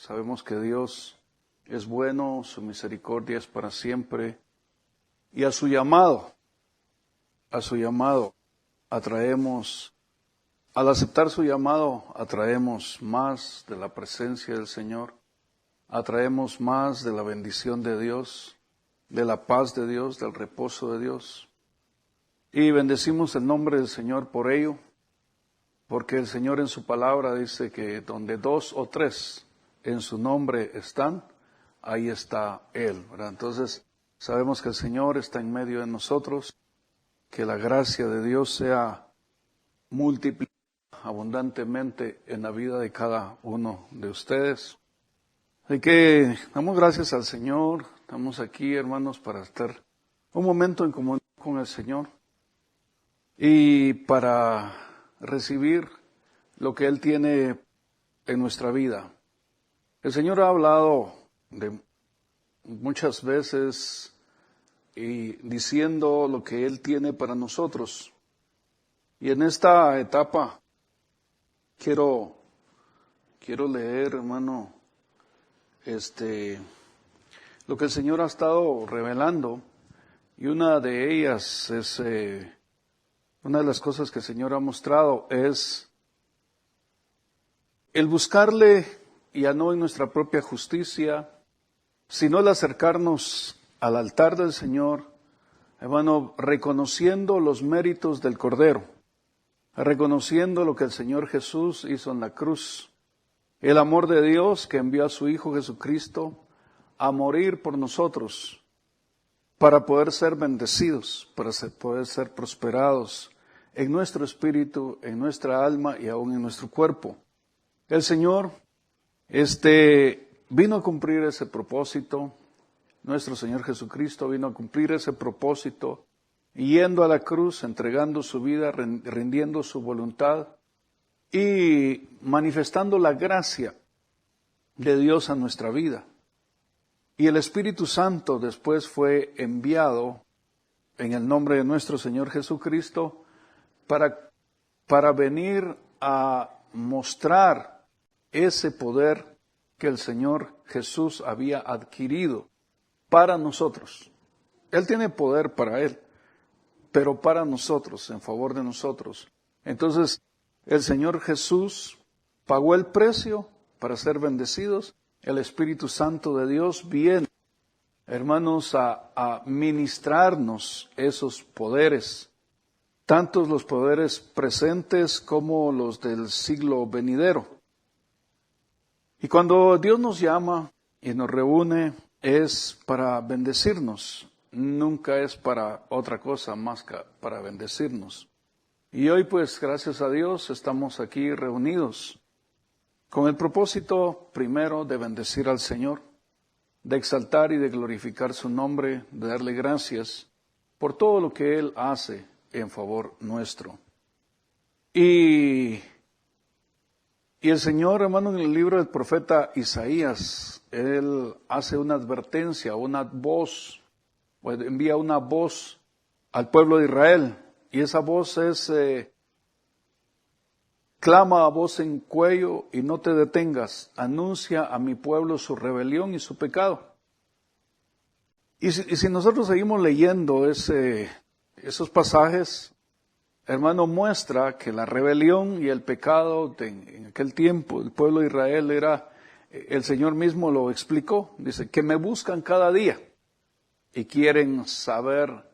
Sabemos que Dios es bueno, su misericordia es para siempre. Y a su llamado, atraemos, al aceptar su llamado, atraemos más de la presencia del Señor, atraemos más de la bendición de Dios, de la paz de Dios, del reposo de Dios. Y bendecimos el nombre del Señor por ello, porque el Señor en su palabra dice que donde 2 o 3 en su nombre están, ahí está Él, ¿verdad? Entonces, sabemos que el Señor está en medio de nosotros, que la gracia de Dios sea multiplicada abundantemente en la vida de cada uno de ustedes. Así que damos gracias al Señor, estamos aquí, hermanos, para estar un momento en comunión con el Señor y para recibir lo que Él tiene en nuestra vida. El Señor ha hablado de muchas veces y diciendo lo que Él tiene para nosotros. Y en esta etapa quiero leer, hermano, lo que el Señor ha estado revelando, y una de ellas es, una de las cosas que el Señor ha mostrado es el buscarle, ya no en nuestra propia justicia, sino el acercarnos al altar del Señor, hermano, reconociendo los méritos del Cordero, reconociendo lo que el Señor Jesús hizo en la cruz, el amor de Dios que envió a su Hijo Jesucristo a morir por nosotros, para poder ser bendecidos, para poder ser prosperados en nuestro espíritu, en nuestra alma y aún en nuestro cuerpo. El Señor vino a cumplir ese propósito. Nuestro Señor Jesucristo vino a cumplir ese propósito, yendo a la cruz, entregando su vida, rindiendo su voluntad y manifestando la gracia de Dios a nuestra vida. Y el Espíritu Santo después fue enviado en el nombre de nuestro Señor Jesucristo para venir a mostrar ese poder que el Señor Jesús había adquirido para nosotros. Él tiene poder para Él, pero para nosotros, en favor de nosotros. Entonces, el Señor Jesús pagó el precio para ser bendecidos. El Espíritu Santo de Dios viene, hermanos, a ministrarnos esos poderes, tanto los poderes presentes como los del siglo venidero. Y cuando Dios nos llama y nos reúne, es para bendecirnos, nunca es para otra cosa más que para bendecirnos. Y hoy, pues, gracias a Dios, estamos aquí reunidos con el propósito, primero, de bendecir al Señor, de exaltar y de glorificar su nombre, de darle gracias por todo lo que Él hace en favor nuestro. Y el Señor, hermano, en el libro del profeta Isaías, Él hace una advertencia, una voz, envía una voz al pueblo de Israel. Y esa voz es, clama a voz en cuello y no te detengas, anuncia a mi pueblo su rebelión y su pecado. Y si nosotros seguimos leyendo esos pasajes, hermano, muestra que la rebelión y el pecado en aquel tiempo, el pueblo de Israel el Señor mismo lo explicó, dice, que me buscan cada día y quieren saber.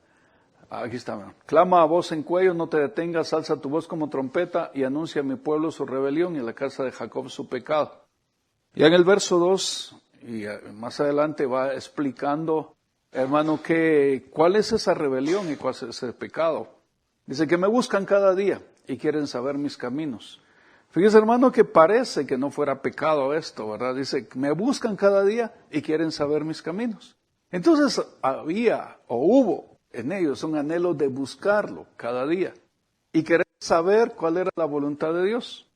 Aquí está, clama a voz en cuello, no te detengas, alza tu voz como trompeta y anuncia a mi pueblo su rebelión y a la casa de Jacob su pecado. Y en el verso 2, y más adelante va explicando, hermano, cuál es esa rebelión y cuál es ese pecado. Dice que me buscan cada día y quieren saber mis caminos. Fíjese, hermano, que parece que no fuera pecado esto, ¿verdad? Dice, me buscan cada día y quieren saber mis caminos. Entonces hubo en ellos un anhelo de buscarlo cada día y querer saber cuál era la voluntad de Dios.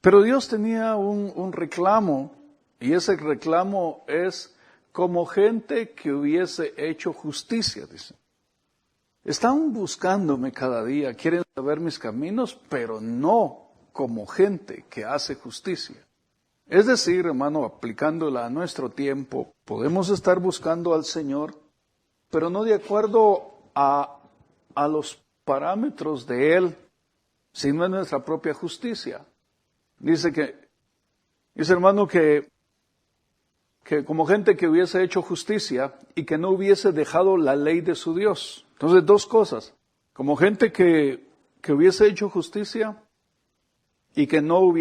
Pero Dios tenía un reclamo, y ese reclamo es como gente que hubiese hecho justicia, dice. Están buscándome cada día, quieren saber mis caminos, pero no como gente que hace justicia. Es decir, hermano, aplicándola a nuestro tiempo, podemos estar buscando al Señor, pero no de acuerdo a los parámetros de Él, sino en nuestra propia justicia. Dice hermano, que como gente que hubiese hecho justicia y que no hubiese dejado la ley de su Dios. Entonces, dos cosas. Como gente que hubiese hecho justicia y que no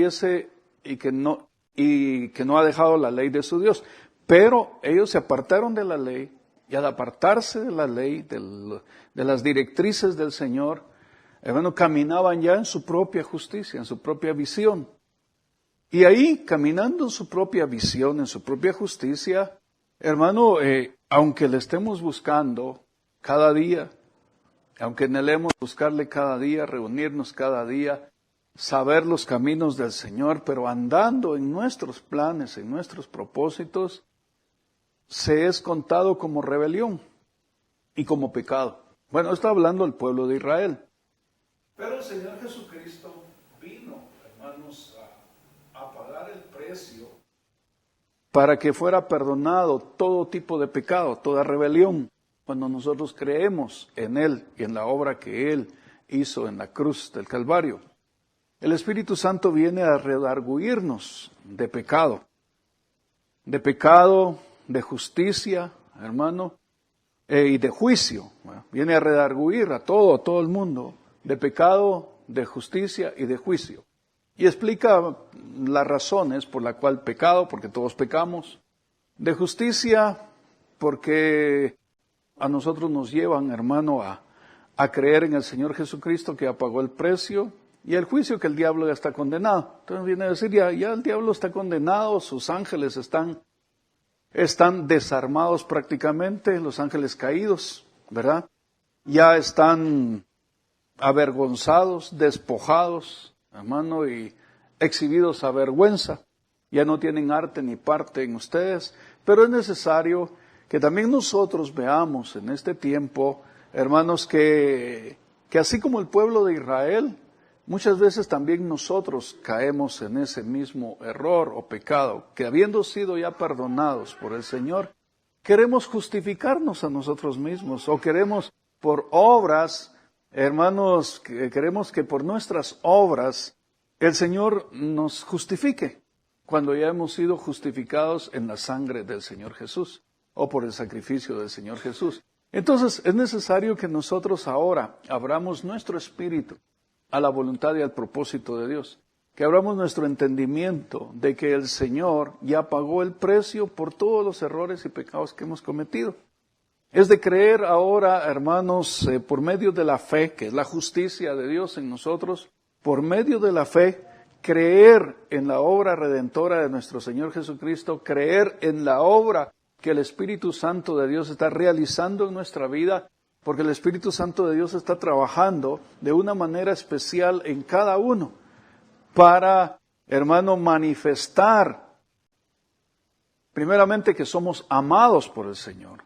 ha dejado la ley de su Dios. Pero ellos se apartaron de la ley, y al apartarse de la ley, de las directrices del Señor, hermano, caminaban ya en su propia justicia, en su propia visión. Y ahí, caminando en su propia visión, en su propia justicia, hermano, aunque le estemos buscando cada día, aunque anhelemos buscarle cada día, reunirnos cada día, saber los caminos del Señor, pero andando en nuestros planes, en nuestros propósitos, se es contado como rebelión y como pecado. Bueno, está hablando el pueblo de Israel. Pero el Señor Jesucristo vino, hermanos, a pagar el precio para que fuera perdonado todo tipo de pecado, toda rebelión, cuando nosotros creemos en Él y en la obra que Él hizo en la cruz del Calvario. El Espíritu Santo viene a redarguirnos de pecado, de justicia, hermano, y de juicio. Viene a redarguir a todo el mundo, de pecado, de justicia y de juicio. Y explica las razones por la cual pecado, porque todos pecamos, de justicia, porque a nosotros nos llevan, hermano, a creer en el Señor Jesucristo que ya pagó el precio, y el juicio que el diablo ya está condenado. Entonces viene a decir, ya el diablo está condenado, sus ángeles están desarmados prácticamente, los ángeles caídos, ¿verdad? Ya están avergonzados, despojados, hermano, y exhibidos a vergüenza. Ya no tienen arte ni parte en ustedes, pero es necesario que también nosotros veamos en este tiempo, hermanos, que así como el pueblo de Israel, muchas veces también nosotros caemos en ese mismo error o pecado, que habiendo sido ya perdonados por el Señor, queremos justificarnos a nosotros mismos, o queremos por obras, hermanos, queremos que por nuestras obras el Señor nos justifique, cuando ya hemos sido justificados en la sangre del Señor Jesús, o por el sacrificio del Señor Jesús. Entonces es necesario que nosotros ahora abramos nuestro espíritu a la voluntad y al propósito de Dios, que abramos nuestro entendimiento de que el Señor ya pagó el precio por todos los errores y pecados que hemos cometido. Es de creer ahora, hermanos, por medio de la fe, que es la justicia de Dios en nosotros, por medio de la fe, creer en la obra redentora de nuestro Señor Jesucristo, creer en la obra que el Espíritu Santo de Dios está realizando en nuestra vida, porque el Espíritu Santo de Dios está trabajando de una manera especial en cada uno para, hermano, manifestar primeramente que somos amados por el Señor,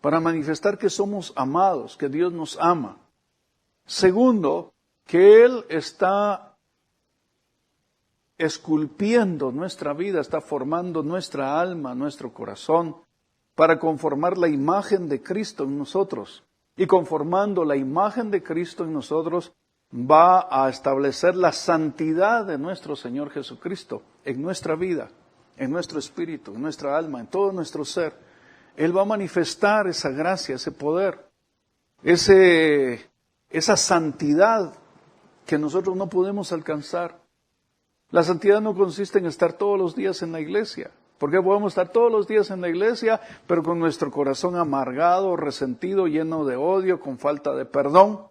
para manifestar que somos amados, que Dios nos ama. Segundo, que Él está esculpiendo nuestra vida, está formando nuestra alma, nuestro corazón, para conformar la imagen de Cristo en nosotros. Y conformando la imagen de Cristo en nosotros, va a establecer la santidad de nuestro Señor Jesucristo en nuestra vida, en nuestro espíritu, en nuestra alma, en todo nuestro ser. Él va a manifestar esa gracia, ese poder, esa santidad que nosotros no podemos alcanzar. La santidad no consiste en estar todos los días en la iglesia. Porque podemos estar todos los días en la iglesia, pero con nuestro corazón amargado, resentido, lleno de odio, con falta de perdón.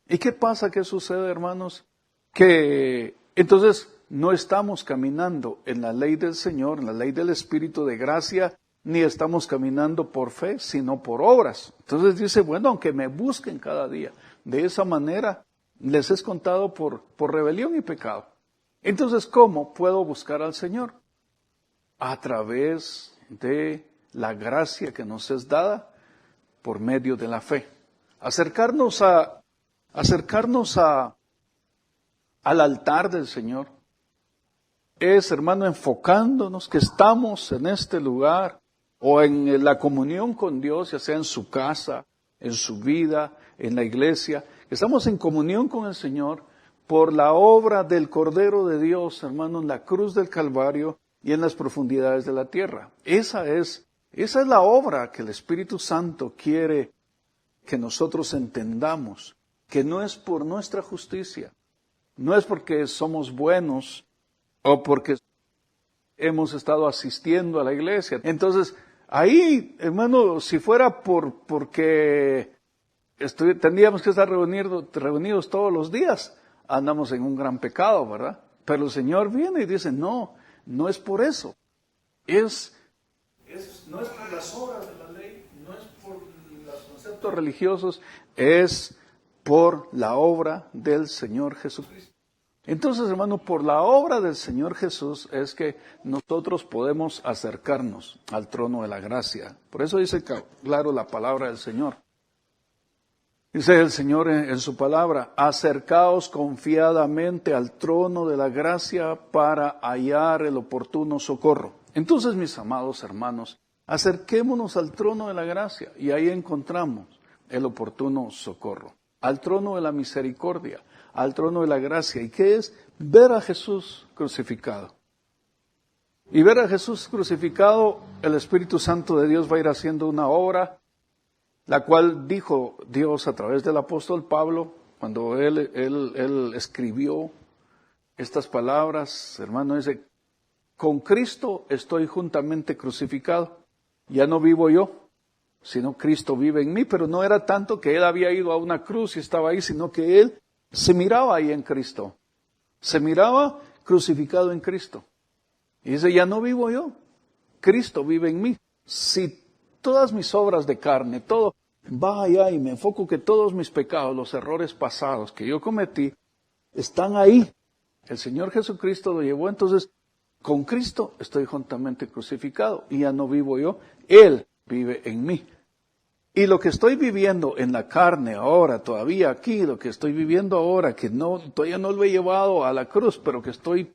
¿Y qué pasa? ¿Qué sucede, hermanos? Que entonces no estamos caminando en la ley del Señor, en la ley del Espíritu de gracia, ni estamos caminando por fe, sino por obras. Entonces dice, bueno, aunque me busquen cada día, de esa manera les es contado por rebelión y pecado. Entonces, ¿cómo puedo buscar al Señor? A través de la gracia que nos es dada por medio de la fe. Acercarnos al altar del Señor es, hermano, enfocándonos que estamos en este lugar o en la comunión con Dios, ya sea en su casa, en su vida, en la iglesia, que estamos en comunión con el Señor por la obra del Cordero de Dios, hermano, en la cruz del Calvario y en las profundidades de la tierra. Esa es la obra que el Espíritu Santo quiere que nosotros entendamos, que no es por nuestra justicia, no es porque somos buenos o porque hemos estado asistiendo a la iglesia. Entonces, ahí, hermano, si fuera porque tendríamos que estar reunidos todos los días, andamos en un gran pecado, ¿verdad? Pero el Señor viene y dice, no es por eso. No es por las obras de la ley, no es por los conceptos religiosos, es por la obra del Señor Jesucristo. Entonces, hermano, por la obra del Señor Jesús es que nosotros podemos acercarnos al trono de la gracia. Por eso dice claro la palabra del Señor. Dice el Señor en su palabra, acercaos confiadamente al trono de la gracia para hallar el oportuno socorro. Entonces, mis amados hermanos, acerquémonos al trono de la gracia y ahí encontramos el oportuno socorro, al trono de la misericordia, al trono de la gracia. ¿Y qué es? Ver a Jesús crucificado. Y ver a Jesús crucificado, el Espíritu Santo de Dios va a ir haciendo una obra, la cual dijo Dios a través del apóstol Pablo, cuando él escribió estas palabras, hermano, dice, con Cristo estoy juntamente crucificado, ya no vivo yo, sino Cristo vive en mí, pero no era tanto que él había ido a una cruz y estaba ahí, sino que él se miraba ahí en Cristo, se miraba crucificado en Cristo. Y dice, ya no vivo yo, Cristo vive en mí. Si todas mis obras de carne, todo va allá y me enfoco que todos mis pecados, los errores pasados que yo cometí, están ahí. El Señor Jesucristo lo llevó, entonces con Cristo estoy juntamente crucificado y ya no vivo yo, Él vive en mí. Y lo que estoy viviendo en la carne ahora, todavía aquí, lo que estoy viviendo ahora, que todavía no lo he llevado a la cruz, pero que estoy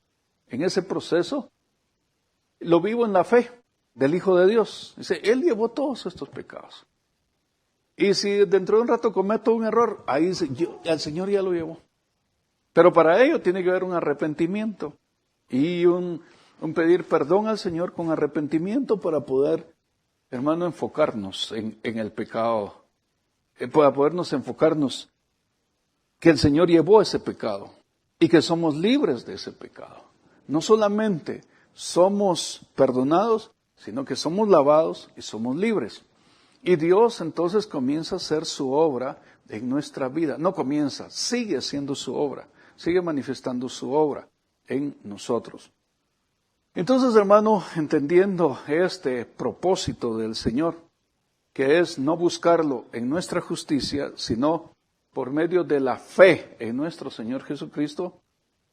en ese proceso, lo vivo en la fe del Hijo de Dios. Dice, Él llevó todos estos pecados. Y si dentro de un rato cometo un error, ahí dice, el Señor ya lo llevó. Pero para ello tiene que haber un arrepentimiento y un pedir perdón al Señor con arrepentimiento para poder, hermano, enfocarnos en el pecado, para podernos enfocarnos que el Señor llevó ese pecado y que somos libres de ese pecado. No solamente somos perdonados, sino que somos lavados y somos libres. Y Dios entonces comienza a hacer su obra en nuestra vida. No comienza, sigue haciendo su obra, sigue manifestando su obra en nosotros. Entonces, hermano, entendiendo este propósito del Señor, que es no buscarlo en nuestra justicia, sino por medio de la fe en nuestro Señor Jesucristo,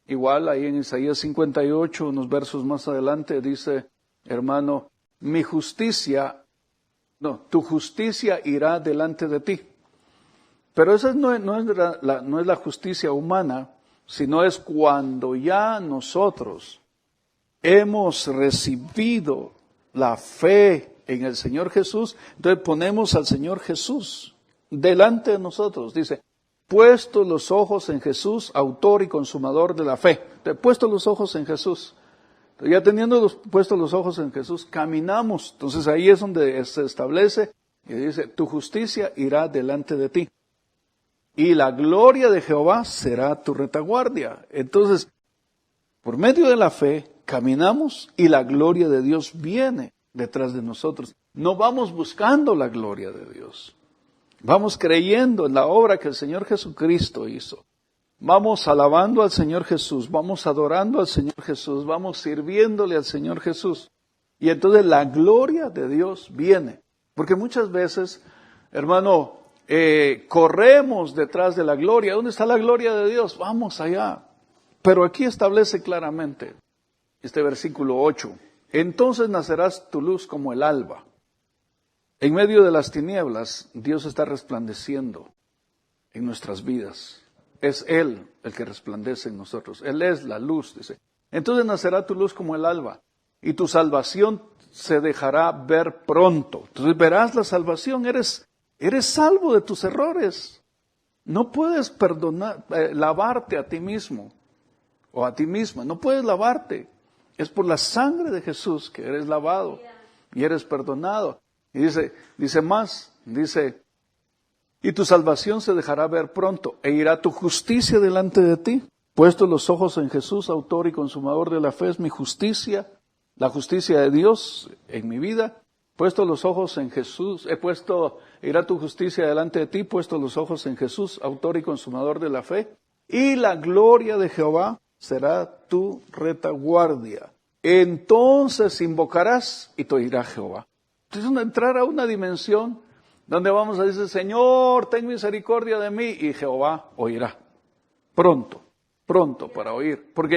igual ahí en Isaías 58, unos versos más adelante, dice, hermano, tu justicia irá delante de ti. Pero esa no es la justicia humana, sino es cuando ya nosotros hemos recibido la fe en el Señor Jesús, entonces ponemos al Señor Jesús delante de nosotros. Dice, puesto los ojos en Jesús, autor y consumador de la fe. Entonces, puesto los ojos en Jesús. Entonces, ya teniendo puestos los ojos en Jesús, caminamos. Entonces ahí es donde se establece y dice, tu justicia irá delante de ti. Y la gloria de Jehová será tu retaguardia. Entonces, por medio de la fe, caminamos y la gloria de Dios viene detrás de nosotros. No vamos buscando la gloria de Dios. Vamos creyendo en la obra que el Señor Jesucristo hizo. Vamos alabando al Señor Jesús, vamos adorando al Señor Jesús, vamos sirviéndole al Señor Jesús. Y entonces la gloria de Dios viene. Porque muchas veces, hermano, corremos detrás de la gloria. ¿Dónde está la gloria de Dios? Vamos allá. Pero aquí establece claramente este versículo 8. Entonces nacerás tu luz como el alba. En medio de las tinieblas, Dios está resplandeciendo en nuestras vidas. Es Él el que resplandece en nosotros. Él es la luz, dice. entonces nacerá tu luz como el alba, y tu salvación se dejará ver pronto. Entonces verás la salvación, eres salvo de tus errores. No puedes lavarte a ti mismo o a ti misma, no puedes lavarte. Es por la sangre de Jesús que eres lavado y eres perdonado. Y dice más, y tu salvación se dejará ver pronto, e irá tu justicia delante de ti. Puesto los ojos en Jesús, autor y consumador de la fe, es mi justicia, la justicia de Dios en mi vida. Puesto los ojos en Jesús, irá tu justicia delante de ti, puesto los ojos en Jesús, autor y consumador de la fe. Y la gloria de Jehová será tu retaguardia. Entonces invocarás y te oirá Jehová. Entonces entrar a una dimensión donde vamos a decir, Señor, ten misericordia de mí, y Jehová oirá. Pronto para oír. Porque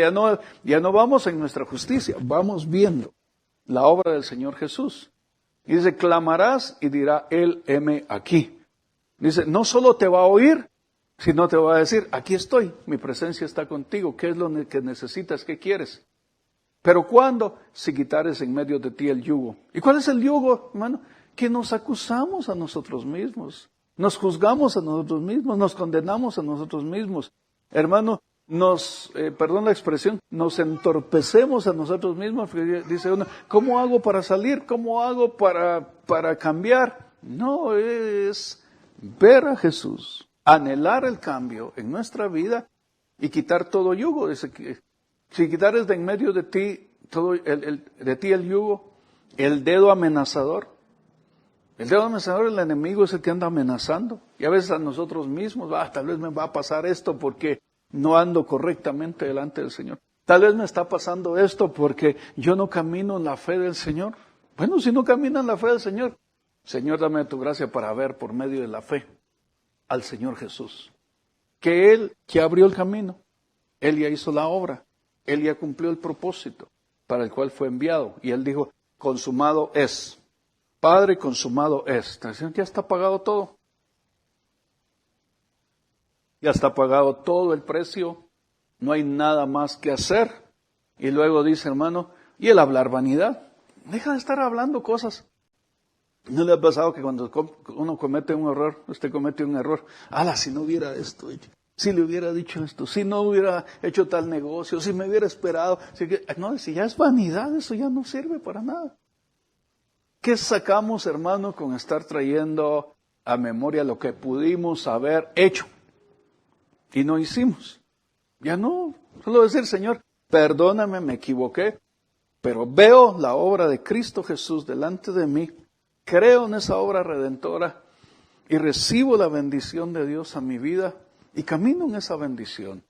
ya no vamos en nuestra justicia, vamos viendo la obra del Señor Jesús. Y dice, clamarás y dirá Él, heme aquí. Dice, no solo te va a oír, sino te va a decir, aquí estoy, mi presencia está contigo, ¿qué es lo que necesitas, qué quieres? Pero ¿cuándo? Si quitares en medio de ti el yugo. ¿Y cuál es el yugo, hermano? Que nos acusamos a nosotros mismos, nos juzgamos a nosotros mismos, nos condenamos a nosotros mismos. Hermano, perdón la expresión, nos entorpecemos a nosotros mismos. Dice uno, ¿cómo hago para salir? ¿Cómo hago para cambiar? No, es ver a Jesús, anhelar el cambio en nuestra vida y quitar todo yugo. Dice que si quitares de en medio de ti el yugo, el dedo amenazador. El dedo amenazador, el enemigo es el que anda amenazando. Y a veces a nosotros mismos, tal vez me va a pasar esto porque no ando correctamente delante del Señor. Tal vez me está pasando esto porque yo no camino en la fe del Señor. Bueno, si no camino en la fe del Señor, Señor, dame tu gracia para ver por medio de la fe al Señor Jesús. Que Él ya abrió el camino, Él ya hizo la obra, Él ya cumplió el propósito para el cual fue enviado. Y Él dijo, consumado es. Padre, consumado es. Ya está pagado todo. Ya está pagado todo el precio. No hay nada más que hacer. Y luego dice, hermano, y el hablar vanidad. Deja de estar hablando cosas. ¿No le ha pasado que cuando uno comete un error, usted comete un error? Si no hubiera esto hecho, si le hubiera dicho esto, si no hubiera hecho tal negocio, si me hubiera esperado. Si ya es vanidad, eso ya no sirve para nada. ¿Qué sacamos, hermano, con estar trayendo a memoria lo que pudimos haber hecho y no hicimos? Ya no, solo decir, Señor, perdóname, me equivoqué, pero veo la obra de Cristo Jesús delante de mí, creo en esa obra redentora y recibo la bendición de Dios a mi vida y camino en esa bendición.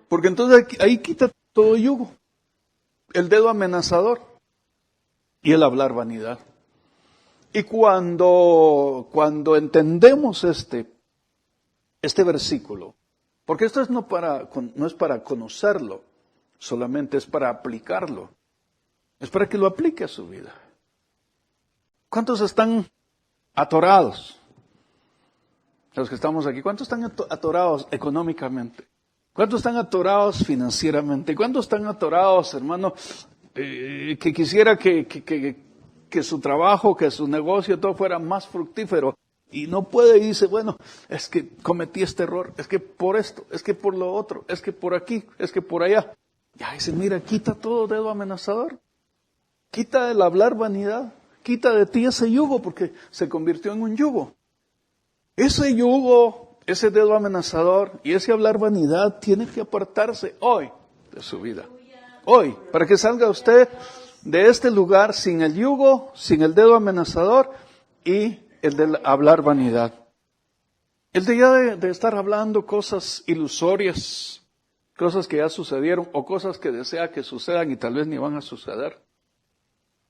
Porque entonces ahí quita todo yugo, el dedo amenazador y el hablar vanidad. Y cuando entendemos este versículo, porque esto no es para conocerlo, solamente es para aplicarlo. Es para que lo aplique a su vida. ¿Cuántos están atorados? Los que estamos aquí, ¿cuántos están atorados económicamente? ¿Cuántos están atorados financieramente? ¿Cuántos están atorados, hermano, que quisiera que su trabajo, que su negocio, todo fuera más fructífero? Y no puede, y dice, bueno, es que cometí este error, es que por esto, es que por lo otro, es que por aquí, es que por allá. Ya dice, mira, quita todo dedo amenazador, quita el hablar vanidad, quita de ti ese yugo, porque se convirtió en un yugo. Ese yugo, ese dedo amenazador y ese hablar vanidad tiene que apartarse hoy de su vida. Hoy, para que salga usted de este lugar sin el yugo, sin el dedo amenazador y el de hablar vanidad. El de ya de estar hablando cosas ilusorias, cosas que ya sucedieron o cosas que desea que sucedan y tal vez ni van a suceder.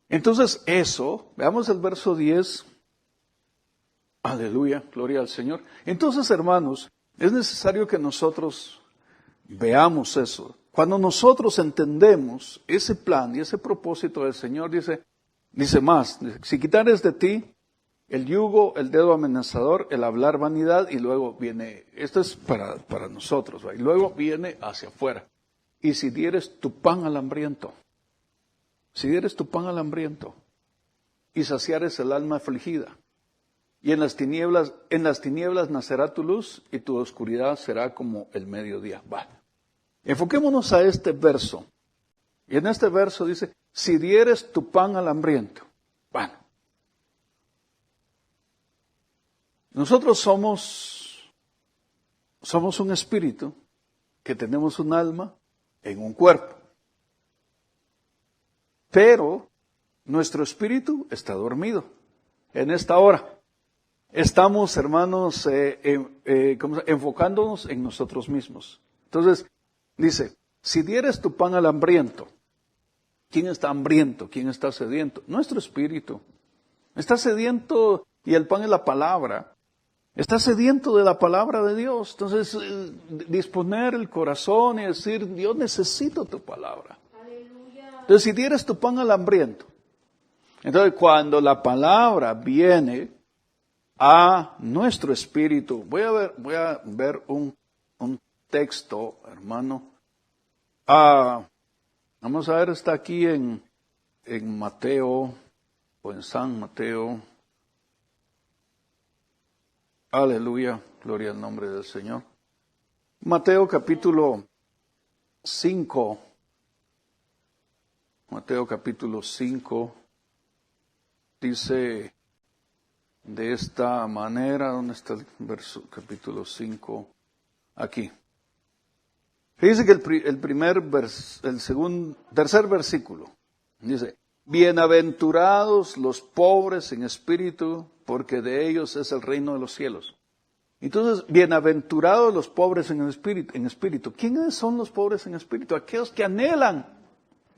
Entonces veamos el verso 10. Aleluya, gloria al Señor. Entonces, hermanos, es necesario que nosotros veamos eso. Cuando nosotros entendemos ese plan y ese propósito del Señor, dice más, si quitares de ti el yugo, el dedo amenazador, el hablar vanidad, y luego viene, esto es para nosotros, ¿va? Y luego viene hacia afuera. y si dieres tu pan al hambriento, si dieres tu pan al hambriento, y saciares el alma afligida, y en las tinieblas nacerá tu luz, y tu oscuridad será como el mediodía. Vale. Enfoquémonos a este verso. Y en este verso dice, si dieres tu pan al hambriento. Bueno. Nosotros somos un espíritu que tenemos un alma en un cuerpo. Pero nuestro espíritu está dormido en esta hora. Estamos, hermanos, enfocándonos en nosotros mismos. Entonces, dice, si dieres tu pan al hambriento, ¿quién está hambriento? ¿Quién está sediento? Nuestro espíritu. Está sediento, y el pan es la palabra. Está sediento de la palabra de Dios. Entonces, disponer el corazón y decir, Dios, necesito tu palabra. Aleluya. Entonces, si dieres tu pan al hambriento, entonces cuando la palabra viene a nuestro espíritu, voy a ver un texto, hermano. Vamos a ver, está aquí en Mateo, o en San Mateo. Aleluya, gloria al nombre del Señor. Mateo capítulo 5. Mateo capítulo 5 dice de esta manera, ¿dónde está el verso? Capítulo 5, aquí. Dice que tercer versículo, dice, bienaventurados los pobres en espíritu, porque de ellos es el reino de los cielos. Entonces, bienaventurados los pobres en espíritu. ¿Quiénes son los pobres en espíritu? Aquellos que anhelan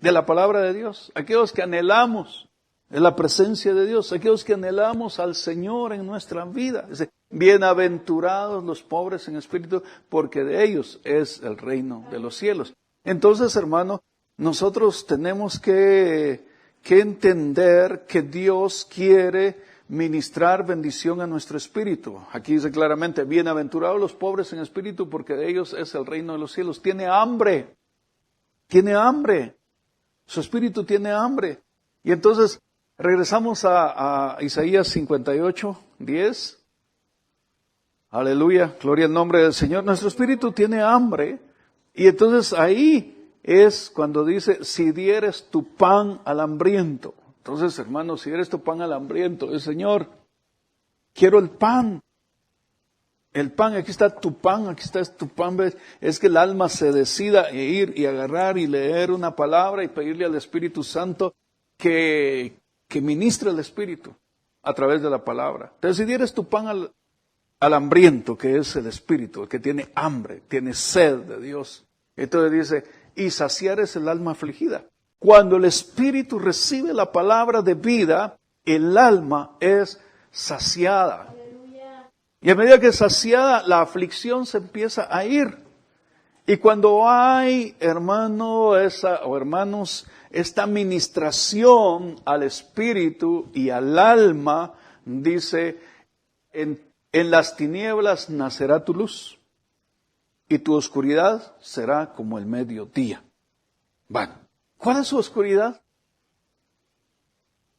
de la palabra de Dios, aquellos que anhelamos de la presencia de Dios, aquellos que anhelamos al Señor en nuestra vida. Dice, bienaventurados los pobres en espíritu, porque de ellos es el reino de los cielos. Entonces, hermano, nosotros tenemos que entender que Dios quiere ministrar bendición a nuestro espíritu. Aquí dice claramente, bienaventurados los pobres en espíritu, porque de ellos es el reino de los cielos. Tiene hambre. Su espíritu tiene hambre. Y entonces, regresamos a Isaías 58, 10. Aleluya, gloria al nombre del Señor. Nuestro espíritu tiene hambre. Y entonces ahí es cuando dice, si dieres tu pan al hambriento. Entonces, hermanos, si dieres tu pan al hambriento, el Señor, quiero el pan. El pan, aquí está tu pan, aquí está tu pan. Es que el alma se decida a ir y agarrar y leer una palabra y pedirle al Espíritu Santo que ministre el Espíritu a través de la palabra. Entonces, si dieres tu pan al hambriento, que es el Espíritu, el que tiene hambre, tiene sed de Dios. Entonces dice, y saciares el alma afligida. Cuando el Espíritu recibe la palabra de vida, el alma es saciada. Aleluya. Y a medida que es saciada, la aflicción se empieza a ir. Y cuando hay, hermanos, esta ministración al espíritu y al alma, dice, en las tinieblas nacerá tu luz, y tu oscuridad será como el mediodía. Bueno, ¿cuál es su oscuridad?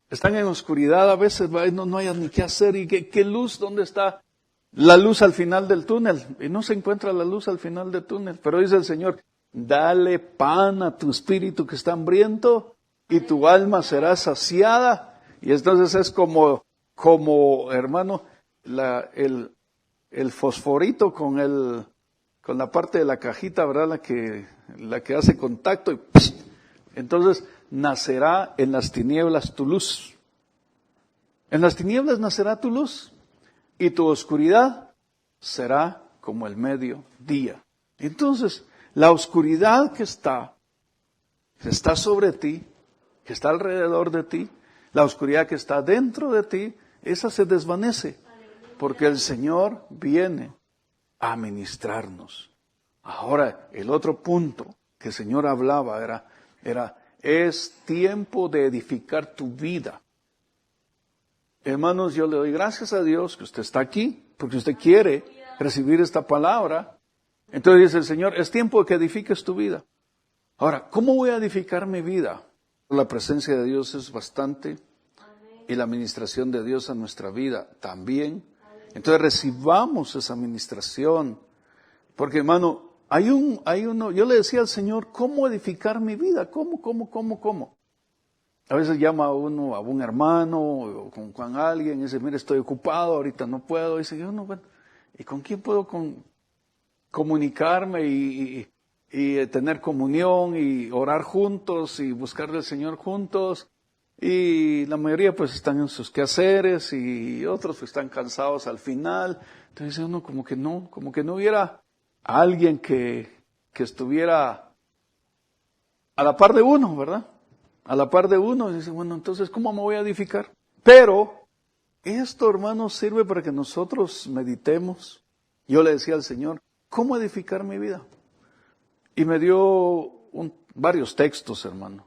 Están en oscuridad, a veces no hay ni qué hacer, y qué luz, ¿dónde está la luz al final del túnel? Y no se encuentra la luz al final del túnel, pero dice el Señor, dale pan a tu espíritu que está hambriento y tu alma será saciada. Y entonces es como hermano, el fosforito con la parte de la cajita, ¿verdad? La que hace contacto y ¡psh! Entonces nacerá en las tinieblas tu luz. En las tinieblas nacerá tu luz y tu oscuridad será como el mediodía. Entonces, la oscuridad que está sobre ti, que está alrededor de ti, la oscuridad que está dentro de ti, esa se desvanece, porque el Señor viene a ministrarnos. Ahora, el otro punto que el Señor hablaba era, es tiempo de edificar tu vida. Hermanos, yo le doy gracias a Dios que usted está aquí, porque usted quiere recibir esta palabra. Entonces dice el Señor, es tiempo de que edifiques tu vida. Ahora, ¿cómo voy a edificar mi vida? La presencia de Dios es bastante y la administración de Dios a nuestra vida también. Entonces recibamos esa administración. Porque hermano, yo le decía al Señor, ¿cómo edificar mi vida? ¿Cómo? A veces llama a uno a un hermano o con alguien y dice, mire, estoy ocupado, ahorita no puedo. Y dice, yo no, bueno, ¿y con quién puedo comunicarme y tener comunión y orar juntos y buscarle al Señor juntos? Y la mayoría pues están en sus quehaceres y otros pues, están cansados al final. Entonces dice uno como que no hubiera alguien que estuviera a la par de uno, ¿verdad? A la par de uno. Y dice, bueno, entonces, ¿cómo me voy a edificar? Pero esto, hermanos, sirve para que nosotros meditemos. Yo le decía al Señor, ¿cómo edificar mi vida? Y me dio varios textos, hermano.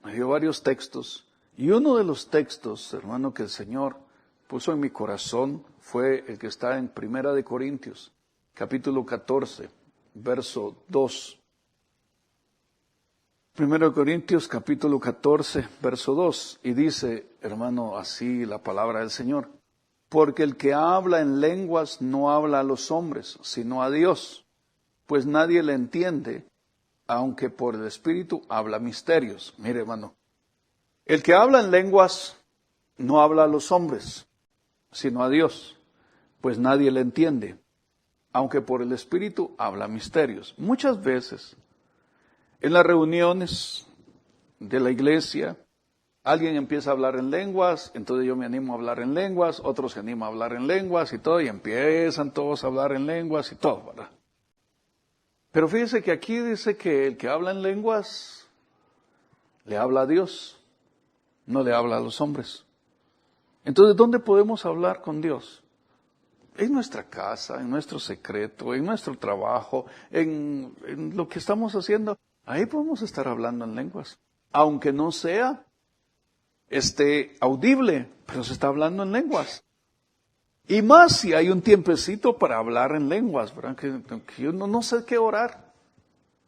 Me dio varios textos. Y uno de los textos, hermano, que el Señor puso en mi corazón fue el que está en Primera de Corintios, capítulo 14, verso 2. Primero de Corintios, capítulo 14, verso 2. Y dice, hermano, así la palabra del Señor. Porque el que habla en lenguas no habla a los hombres, sino a Dios. Pues nadie le entiende, aunque por el Espíritu habla misterios. Mire, hermano, el que habla en lenguas no habla a los hombres, sino a Dios, pues nadie le entiende, aunque por el Espíritu habla misterios. Muchas veces, en las reuniones de la iglesia, alguien empieza a hablar en lenguas, entonces yo me animo a hablar en lenguas, otros se animan a hablar en lenguas y todo, y empiezan todos a hablar en lenguas y todo, ¿verdad? Pero fíjese que aquí dice que el que habla en lenguas le habla a Dios, no le habla a los hombres. Entonces, ¿dónde podemos hablar con Dios? En nuestra casa, en nuestro secreto, en nuestro trabajo, en lo que estamos haciendo. Ahí podemos estar hablando en lenguas. Aunque no sea audible, pero se está hablando en lenguas. Y más si hay un tiempecito para hablar en lenguas, ¿verdad? Que yo no sé qué orar.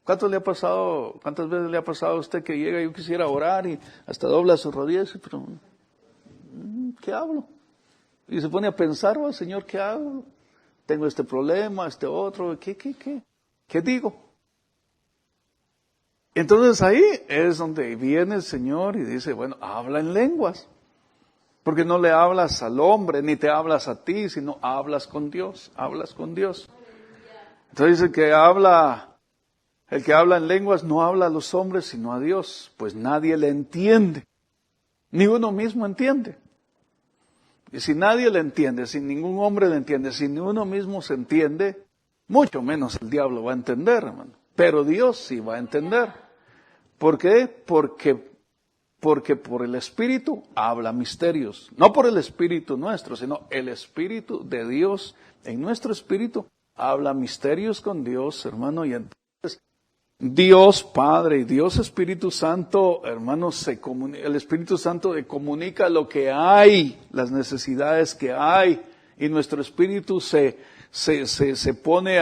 ¿Cuántas veces le ha pasado a usted que llega y yo quisiera orar y hasta dobla sus rodillas, pero ¿qué hablo? Y se pone a pensar, oh, Señor, ¿qué hago? Tengo este problema, este otro, ¿qué digo? Entonces ahí es donde viene el Señor y dice, bueno, habla en lenguas. Porque no le hablas al hombre, ni te hablas a ti, sino hablas con Dios, hablas con Dios. Entonces el que habla en lenguas no habla a los hombres, sino a Dios, pues nadie le entiende, ni uno mismo entiende. Y si nadie le entiende, si ningún hombre le entiende, si ni uno mismo se entiende, mucho menos el diablo va a entender, hermano. Pero Dios sí va a entender. ¿Por qué? Porque por el Espíritu habla misterios. No por el Espíritu nuestro, sino el Espíritu de Dios. En nuestro Espíritu habla misterios con Dios, hermano. Y entonces Dios Padre y Dios Espíritu Santo, hermano, el Espíritu Santo comunica lo que hay, las necesidades que hay. Y nuestro Espíritu se pone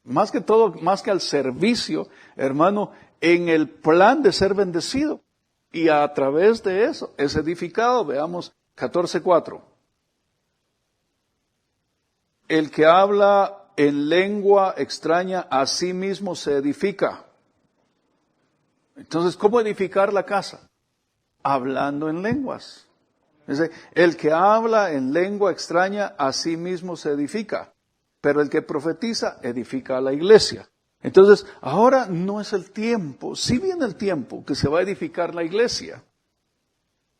más que al servicio, hermano, en el plan de ser bendecido. Y a través de eso es edificado. Veamos 14:4. El que habla en lengua extraña a sí mismo se edifica. Entonces, ¿cómo edificar la casa? Hablando en lenguas. El que habla en lengua extraña a sí mismo se edifica. Pero el que profetiza edifica a la iglesia. Entonces, ahora no es el tiempo, sí viene el tiempo que se va a edificar la iglesia,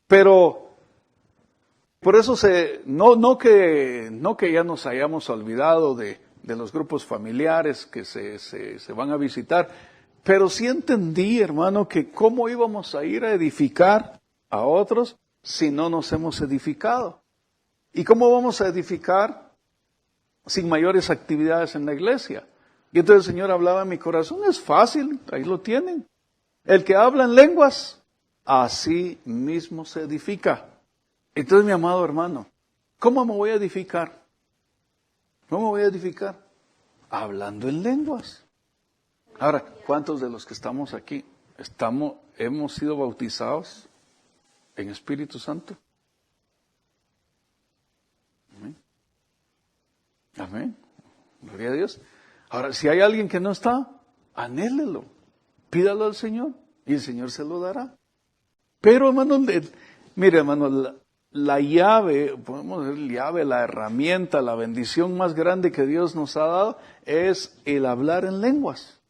pero por eso no que ya nos hayamos olvidado de los grupos familiares que se van a visitar, pero sí entendí, hermano, que cómo íbamos a ir a edificar a otros si no nos hemos edificado. ¿Y cómo vamos a edificar sin mayores actividades en la iglesia? Y entonces el Señor hablaba en mi corazón, es fácil, ahí lo tienen. El que habla en lenguas, así mismo se edifica. Entonces, mi amado hermano, ¿cómo me voy a edificar? ¿Cómo me voy a edificar? Hablando en lenguas. Ahora, ¿cuántos de los que estamos aquí hemos sido bautizados en Espíritu Santo? Amén. Amén. Gloria a Dios. Ahora, si hay alguien que no está, anhélelo. Pídalo al Señor y el Señor se lo dará. Pero, hermano, mire, hermano, la llave, podemos decir llave, la herramienta, la bendición más grande que Dios nos ha dado es el hablar en lenguas.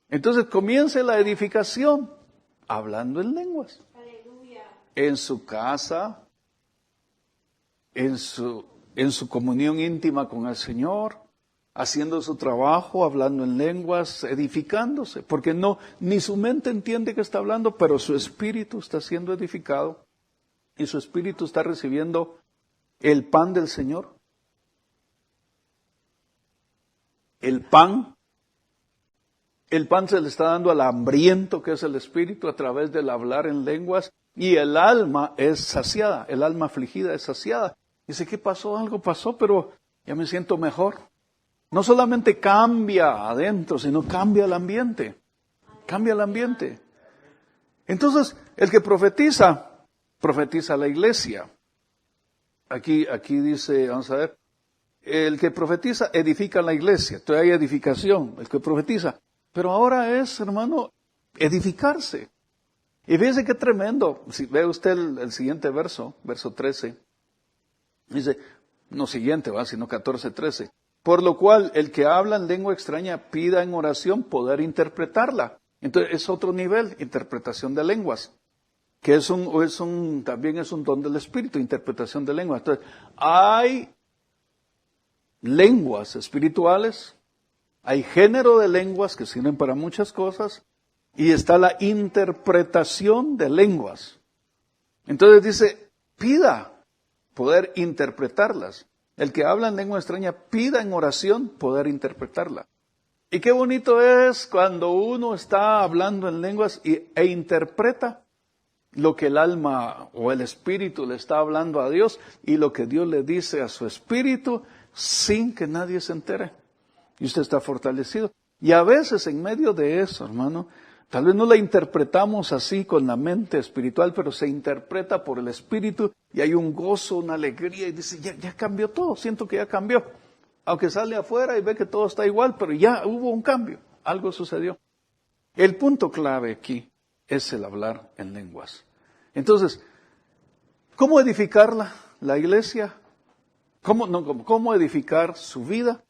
Entonces comience la edificación hablando en lenguas. Aleluya. En su casa, en su comunión íntima con el Señor, haciendo su trabajo, hablando en lenguas, edificándose, porque ni su mente entiende que está hablando, pero su espíritu está siendo edificado y su espíritu está recibiendo el pan del Señor. El pan se le está dando al hambriento que es el espíritu a través del hablar en lenguas, y el alma es saciada, el alma afligida es saciada. Dice, ¿qué pasó? Algo pasó, pero ya me siento mejor. No solamente cambia adentro, sino cambia el ambiente. Cambia el ambiente. Entonces, el que profetiza a la iglesia. Aquí dice, vamos a ver, el que profetiza edifica la iglesia. Entonces hay edificación, el que profetiza. Pero ahora es, hermano, edificarse. Y fíjese qué tremendo. Si ve usted el siguiente verso 13. Dice, no siguiente, sino 14, 13. Por lo cual, el que habla en lengua extraña pida en oración poder interpretarla. Entonces, es otro nivel, interpretación de lenguas. Que también es un don del Espíritu, interpretación de lenguas. Entonces, hay lenguas espirituales, hay género de lenguas que sirven para muchas cosas, y está la interpretación de lenguas. Entonces dice, pida poder interpretarlas. El que habla en lengua extraña, pida en oración poder interpretarla. Y qué bonito es cuando uno está hablando en lenguas e interpreta lo que el alma o el espíritu le está hablando a Dios y lo que Dios le dice a su espíritu sin que nadie se entere. Y usted está fortalecido. Y a veces en medio de eso, hermano, tal vez no la interpretamos así con la mente espiritual, pero se interpreta por el espíritu y hay un gozo, una alegría y dice, ya cambió todo, siento que ya cambió. Aunque sale afuera y ve que todo está igual, pero ya hubo un cambio, algo sucedió. El punto clave aquí es el hablar en lenguas. Entonces, ¿cómo edificar la iglesia? ¿Cómo edificar su vida?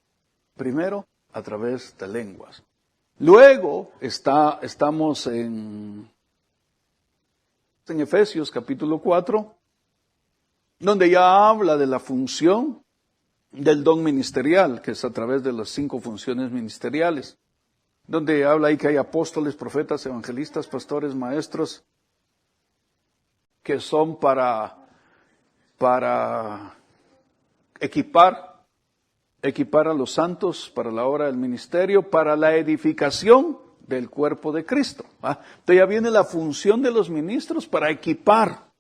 Primero, a través de lenguas. Luego estamos en Efesios capítulo 4, donde ya habla de la función del don ministerial, que es a través de las 5 funciones ministeriales, donde habla ahí que hay apóstoles, profetas, evangelistas, pastores, maestros, que son para equipar a los santos para la obra del ministerio, para la edificación del cuerpo de Cristo. Entonces ya viene la función de los ministros para equipar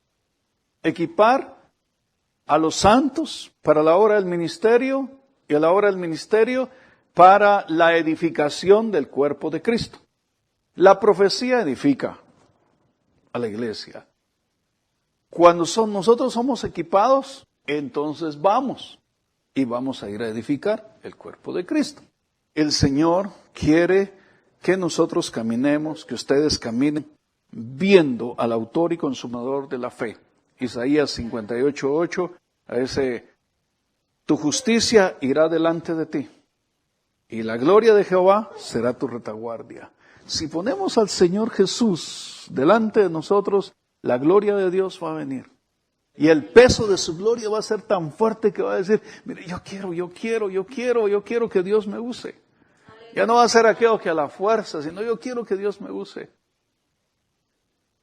a los santos para la obra del ministerio y a la obra del ministerio para la edificación del cuerpo de Cristo. La profecía edifica a la iglesia. Cuando nosotros somos equipados, entonces vamos a ir a edificar el cuerpo de Cristo. El Señor quiere que nosotros caminemos, que ustedes caminen, viendo al autor y consumador de la fe. Isaías 58:8, tu justicia irá delante de ti, y la gloria de Jehová será tu retaguardia. Si ponemos al Señor Jesús delante de nosotros, la gloria de Dios va a venir. Y el peso de su gloria va a ser tan fuerte que va a decir, mire, yo quiero que Dios me use. Ya no va a ser aquello que a la fuerza, sino yo quiero que Dios me use.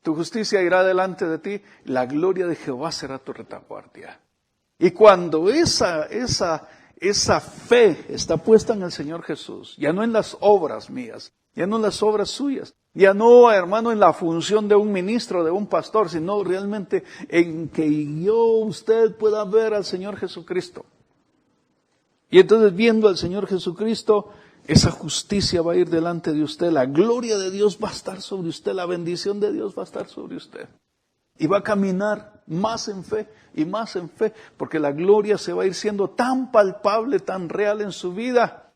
Tu justicia irá delante de ti, la gloria de Jehová será tu retaguardia. Y cuando esa fe está puesta en el Señor Jesús, ya no en las obras mías, ya no en las obras suyas, ya no, hermano, en la función de un ministro, de un pastor, sino realmente en que usted pueda ver al Señor Jesucristo. Y entonces viendo al Señor Jesucristo, esa justicia va a ir delante de usted, la gloria de Dios va a estar sobre usted, la bendición de Dios va a estar sobre usted. Y va a caminar más en fe y más en fe, porque la gloria se va a ir siendo tan palpable, tan real en su vida,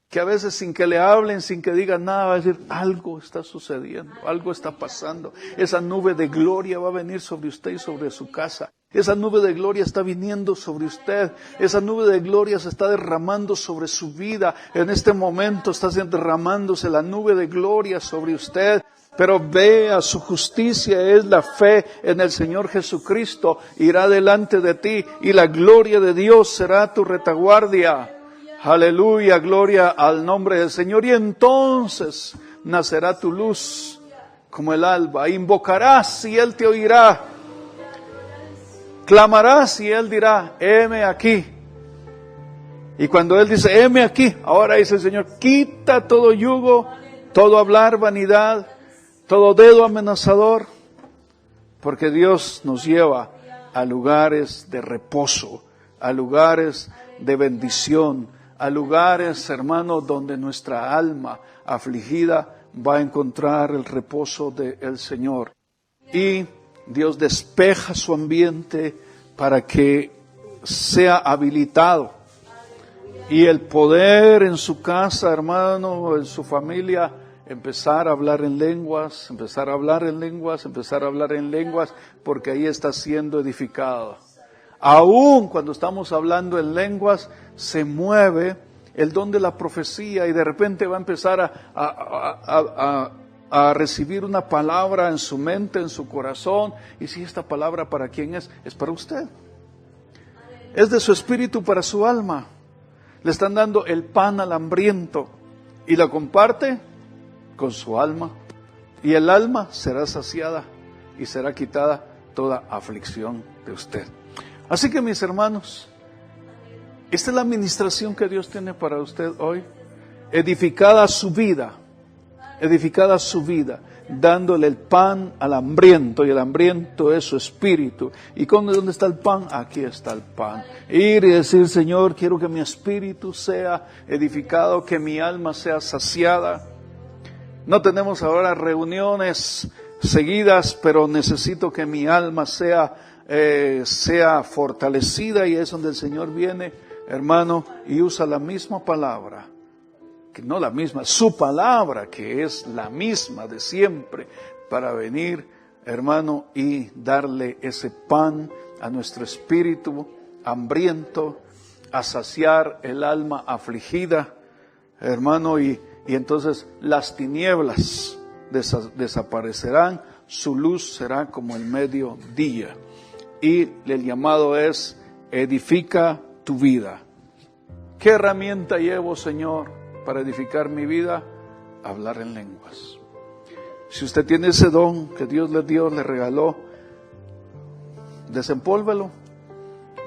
que a veces sin que le hablen, sin que digan nada, va a decir, algo está sucediendo, algo está pasando. Esa nube de gloria va a venir sobre usted y sobre su casa. Esa nube de gloria está viniendo sobre usted. Esa nube de gloria se está derramando sobre su vida. En este momento está derramándose la nube de gloria sobre usted. Pero vea, su justicia es la fe en el Señor Jesucristo. Irá delante de ti y la gloria de Dios será tu retaguardia. Aleluya, gloria al nombre del Señor. Y entonces nacerá tu luz como el alba. Invocarás y Él te oirá. Clamarás y Él dirá, heme aquí. Y cuando Él dice, heme aquí, ahora dice el Señor, quita todo yugo, todo hablar vanidad, todo dedo amenazador, porque Dios nos lleva a lugares de reposo, a lugares de bendición, a lugares, hermanos, donde nuestra alma afligida va a encontrar el reposo del Señor. Y Dios despeja su ambiente para que sea habilitado. Y el poder en su casa, hermano, en su familia, empezar a hablar en lenguas, empezar a hablar en lenguas, empezar a hablar en lenguas, porque ahí está siendo edificado. Aún cuando estamos hablando en lenguas, se mueve el don de la profecía y de repente va a empezar a recibir una palabra en su mente, en su corazón. Y si esta palabra para quién es para usted. Es de su espíritu para su alma. Le están dando el pan al hambriento y la comparte con su alma. Y el alma será saciada y será quitada toda aflicción de usted. Así que mis hermanos, esta es la administración que Dios tiene para usted hoy, edificada su vida, dándole el pan al hambriento, y el hambriento es su espíritu. ¿Y dónde está el pan? Aquí está el pan. Ir y decir, Señor, quiero que mi espíritu sea edificado, que mi alma sea saciada. No tenemos ahora reuniones seguidas, pero necesito que mi alma sea fortalecida, y es donde el Señor viene, hermano, y usa la misma palabra, que no la misma, su palabra, que es la misma de siempre, para venir, hermano, y darle ese pan a nuestro espíritu hambriento, a saciar el alma afligida, hermano, y entonces las tinieblas desaparecerán, su luz será como el mediodía. Y el llamado es, edifica tu vida. ¿Qué herramienta llevo, Señor, para edificar mi vida? Hablar en lenguas. Si usted tiene ese don que Dios le dio, le regaló, desempólvelo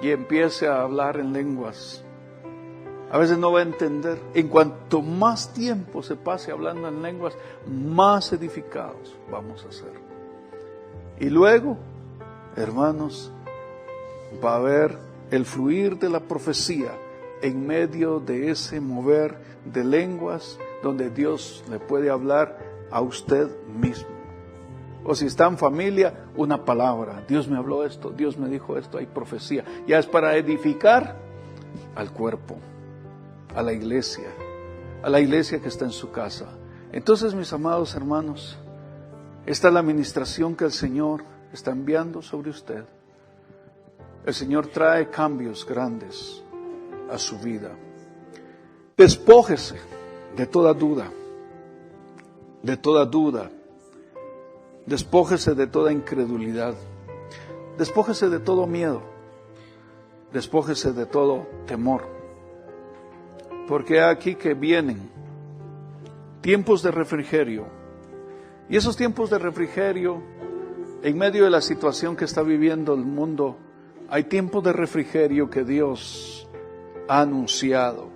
y empiece a hablar en lenguas. A veces no va a entender. En cuanto más tiempo se pase hablando en lenguas, más edificados vamos a ser. Y luego, hermanos, va a haber el fluir de la profecía en medio de ese mover de lenguas, donde Dios le puede hablar a usted mismo. O si está en familia, una palabra. Dios me habló esto, Dios me dijo esto, hay profecía. Ya es para edificar al cuerpo, a la iglesia que está en su casa. Entonces, mis amados hermanos, esta es la administración que el Señor está enviando sobre usted. El Señor trae cambios grandes a su vida. Despójese de toda duda, despójese de toda incredulidad, despójese de todo miedo, despójese de todo temor, porque aquí que vienen tiempos de refrigerio, y esos tiempos de refrigerio, en medio de la situación que está viviendo el mundo, hay tiempos de refrigerio que Dios ha anunciado.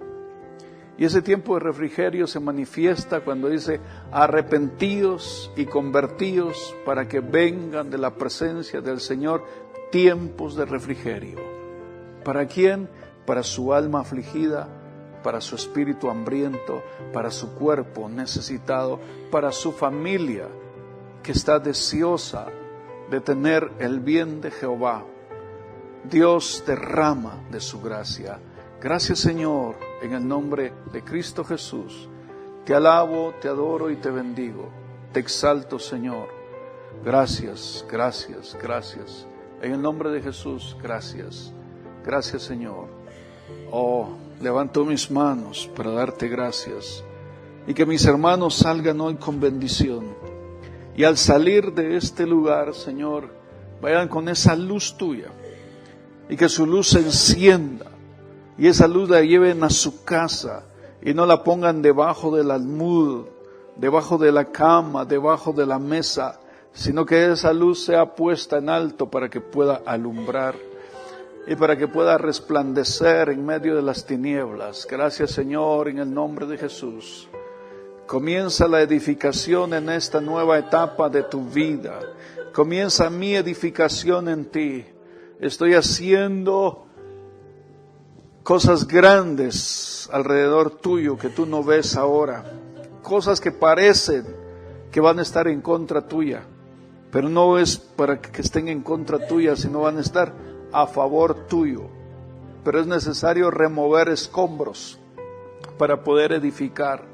Y ese tiempo de refrigerio se manifiesta cuando dice, arrepentíos y convertíos para que vengan de la presencia del Señor tiempos de refrigerio. ¿Para quién? Para su alma afligida, para su espíritu hambriento, para su cuerpo necesitado, para su familia que está deseosa de tener el bien de Jehová. Dios derrama de su gracia. Gracias, Señor, en el nombre de Cristo Jesús. Te alabo, te adoro y te bendigo. Te exalto, Señor. Gracias, gracias, gracias. En el nombre de Jesús, gracias. Gracias, Señor. Oh, levanto mis manos para darte gracias. Y que mis hermanos salgan hoy con bendición. Y al salir de este lugar, Señor, vayan con esa luz tuya. Y que su luz se encienda. Y esa luz la lleven a su casa. Y no la pongan debajo del almud, debajo de la cama, debajo de la mesa, sino que esa luz sea puesta en alto para que pueda alumbrar y para que pueda resplandecer en medio de las tinieblas. Gracias, Señor, en el nombre de Jesús. Comienza la edificación en esta nueva etapa de tu vida. Comienza mi edificación en ti. Estoy haciendo cosas grandes alrededor tuyo que tú no ves ahora. Cosas que parecen que van a estar en contra tuya. Pero no es para que estén en contra tuya, sino van a estar a favor tuyo. Pero es necesario remover escombros para poder edificar.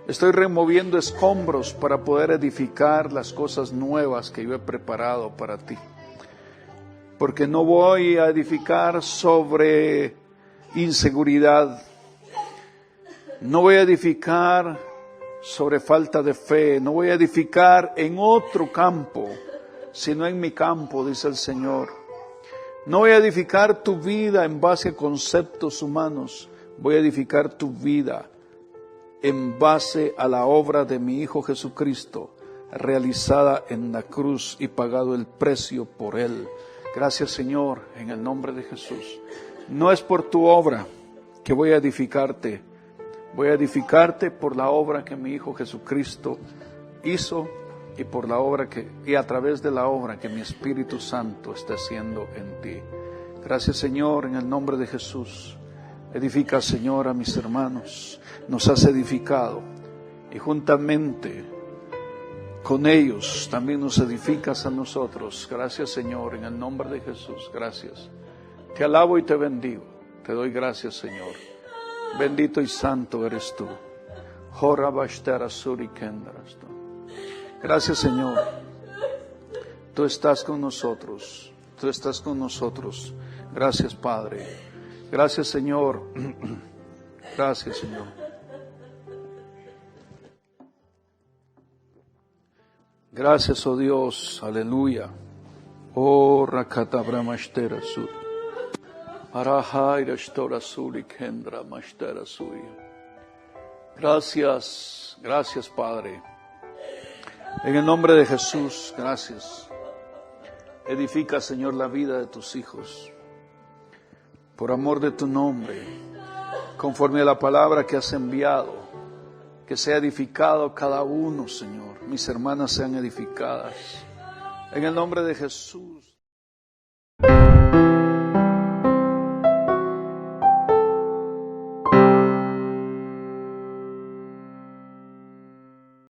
Estoy removiendo escombros para poder edificar las cosas nuevas que yo he preparado para ti. Porque no voy a edificar sobre inseguridad. No voy a edificar sobre falta de fe. No voy a edificar en otro campo, sino en mi campo, dice el Señor. No voy a edificar tu vida en base a conceptos humanos. Voy a edificar tu vida en base a la obra de mi Hijo Jesucristo, realizada en la cruz y pagado el precio por Él. Gracias, Señor, en el nombre de Jesús. No es por tu obra que voy a edificarte. Voy a edificarte por la obra que mi Hijo Jesucristo hizo y por la obra y a través de la obra que mi Espíritu Santo está haciendo en ti. Gracias, Señor, en el nombre de Jesús. Edifica, Señor, a mis hermanos. Nos has edificado y juntamente con ellos también nos edificas a nosotros. Gracias, Señor, en el nombre de Jesús. Gracias. Te alabo y te bendigo. Te doy gracias, Señor. Bendito y santo eres tú. Gracias, Señor. Tú estás con nosotros. Tú estás con nosotros. Gracias, Padre. Gracias, Señor. Gracias, Señor. Gracias, oh Dios. Aleluya. Oh, Rakata Brahmashtera Sur. Arahaira Shtora Suri Kendra Mashtera Suri. Gracias, gracias, Padre. En el nombre de Jesús, gracias. Edifica, Señor, la vida de tus hijos. Por amor de tu nombre, conforme a la palabra que has enviado. Que sea edificado cada uno, Señor. Mis hermanas sean edificadas. En el nombre de Jesús.